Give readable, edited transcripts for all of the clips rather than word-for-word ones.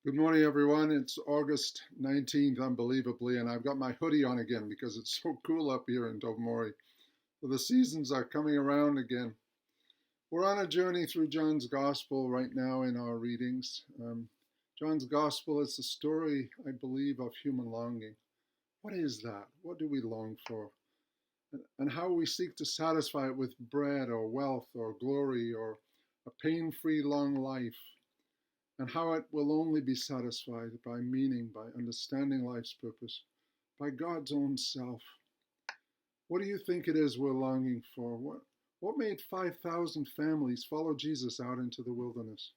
Good morning, everyone. It's August 19th, unbelievably, and I've got my hoodie on again because it's so cool up here in Tobermory. So the seasons are coming around again. We're on a journey through John's Gospel right now in our readings. John's Gospel is the story, I believe, of human longing. What is that? What do we long for? And how we seek to satisfy it with bread or wealth or glory or a pain-free long life, and how it will only be satisfied by meaning, by understanding life's purpose, by God's own self. What do you think it is we're longing for? What made 5,000 families follow Jesus out into the wilderness?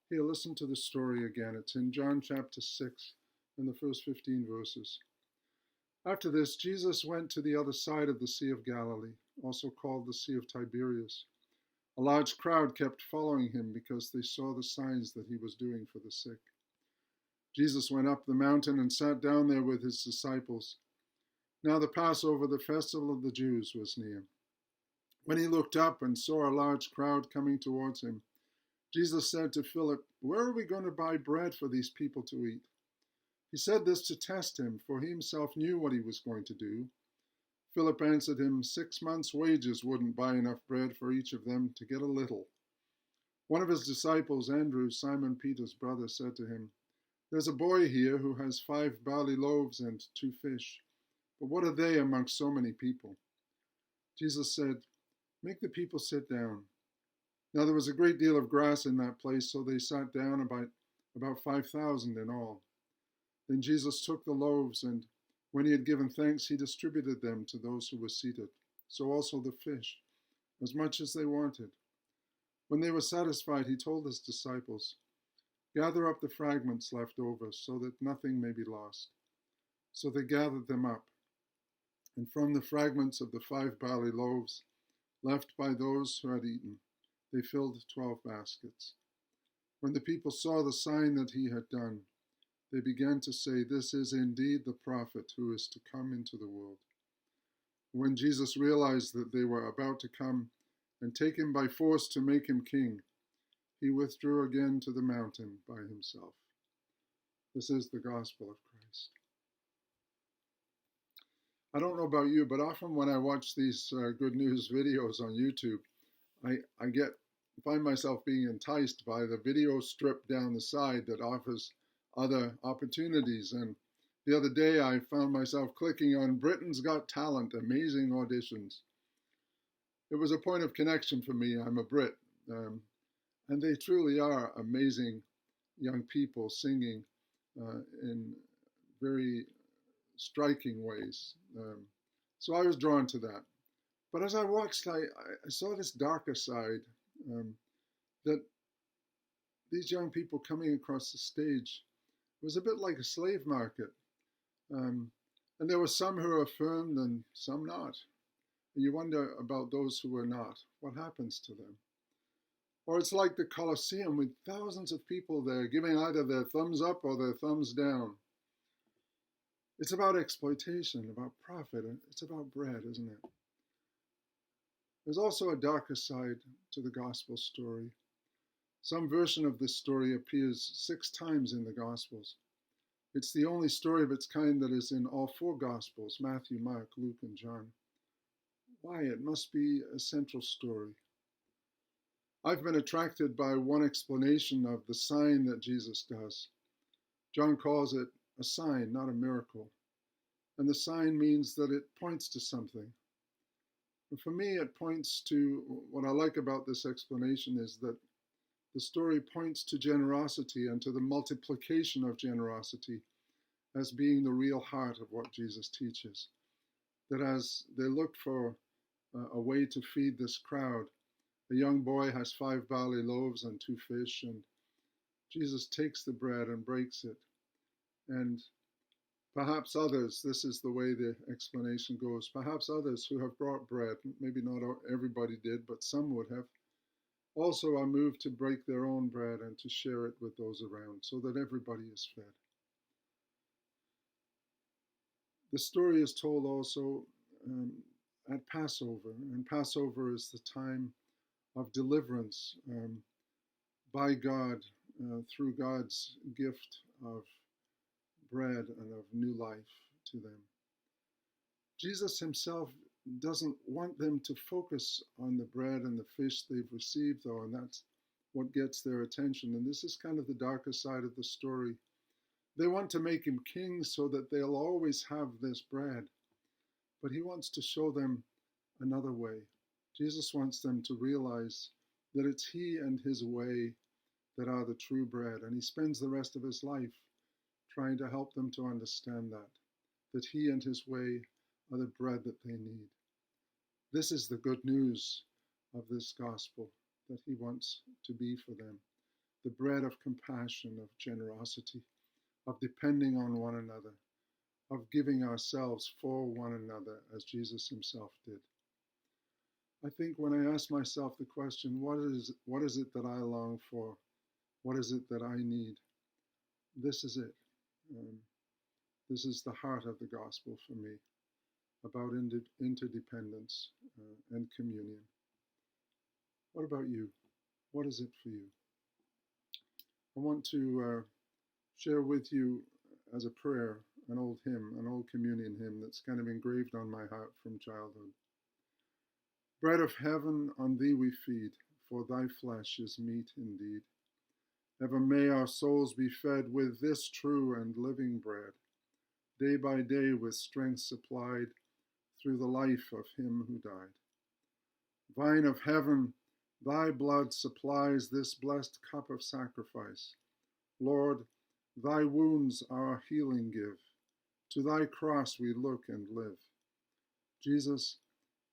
Here, listen to the story again. It's in John chapter 6, in the first 15 verses. After this, Jesus went to the other side of the Sea of Galilee, also called the Sea of Tiberias. A large crowd kept following him because they saw the signs that he was doing for the sick. Jesus went up the mountain and sat down there with his disciples. Now the Passover, the festival of the Jews, was near. When he looked up and saw a large crowd coming towards him, Jesus said to Philip, "Where are we going to buy bread for these people to eat?" He said this to test him, for he himself knew what he was going to do. Philip answered him, 6 months' wages wouldn't buy enough bread for each of them to get a little. One of his disciples, Andrew, Simon Peter's brother, said to him, "There's a boy here who has 5 barley loaves and 2 fish. But what are they amongst so many people?" Jesus said, "Make the people sit down." Now there was a great deal of grass in that place, so they sat down, about 5,000 in all. Then Jesus took the loaves, and when he had given thanks, he distributed them to those who were seated, so also the fish, as much as they wanted. When they were satisfied, he told his disciples, "Gather up the fragments left over, so that nothing may be lost." So they gathered them up. And from the fragments of the 5 barley loaves left by those who had eaten, they filled 12 baskets. When the people saw the sign that he had done, they began to say, "This is indeed the prophet who is to come into the world." When Jesus realized that they were about to come and take him by force to make him king, he withdrew again to the mountain by himself. This is the gospel of Christ. I don't know about you, but often when I watch these good news videos on YouTube, I find myself being enticed by the video strip down the side that offers other opportunities. And the other day I found myself clicking on Britain's Got Talent, amazing auditions. It was a point of connection for me. I'm a Brit. And they truly are amazing young people singing in very striking ways. So I was drawn to that. But as I watched, I saw this darker side, that these young people coming across the stage was a bit like a slave market. And there were some who were affirmed and some not. And you wonder about those who were not. What happens to them? Or it's like the Colosseum with thousands of people there giving either their thumbs up or their thumbs down. It's about exploitation, about profit. It's about bread, isn't it? There's also a darker side to the gospel story. Some version of this story appears 6 times in the Gospels. It's the only story of its kind that is in all 4 Gospels, Matthew, Mark, Luke, and John. Why? It must be a central story. I've been attracted by one explanation of the sign that Jesus does. John calls it a sign, not a miracle. And the sign means that it points to something. And for me, it points to, what I like about this explanation is that the story points to generosity and to the multiplication of generosity as being the real heart of what Jesus teaches. That as they look for a way to feed this crowd, a young boy has 5 barley loaves and 2 fish, and Jesus takes the bread and breaks it. And perhaps others, this is the way the explanation goes, perhaps others who have brought bread, maybe not everybody did, but some would have, also are moved to break their own bread and to share it with those around so that everybody is fed. The story is told also at Passover, and Passover is the time of deliverance by God through God's gift of bread and of new life to them. Jesus himself doesn't want them to focus on the bread and the fish they've received, though, and that's what gets their attention. And this is kind of the darker side of the story. They want to make him king so that they'll always have this bread. But he wants to show them another way. Jesus wants them to realize that it's he and his way that are the true bread. And he spends the rest of his life trying to help them to understand that he and his way are the bread that they need. This is the good news of this gospel, that he wants to be for them. The bread of compassion, of generosity, of depending on one another, of giving ourselves for one another as Jesus himself did. I think when I ask myself the question, what is it that I long for? What is it that I need? This is it. This is the heart of the gospel for me, about interdependence and communion. What about you? What is it for you? I want to share with you as a prayer an old hymn, an old communion hymn that's kind of engraved on my heart from childhood. Bread of heaven, on thee we feed, for thy flesh is meat indeed. Ever may our souls be fed with this true and living bread, day by day with strength supplied through the life of him who died. Vine of heaven, thy blood supplies this blessed cup of sacrifice. Lord, thy wounds our healing give. To thy cross we look and live. Jesus,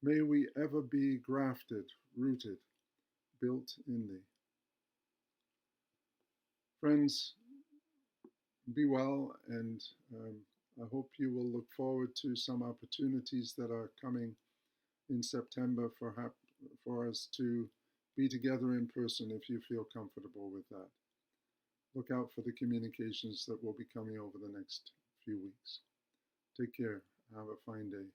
may we ever be grafted, rooted, built in thee. Friends, be well, and I hope you will look forward to some opportunities that are coming in September for us to be together in person if you feel comfortable with that. Look out for the communications that will be coming over the next few weeks. Take care. Have a fine day.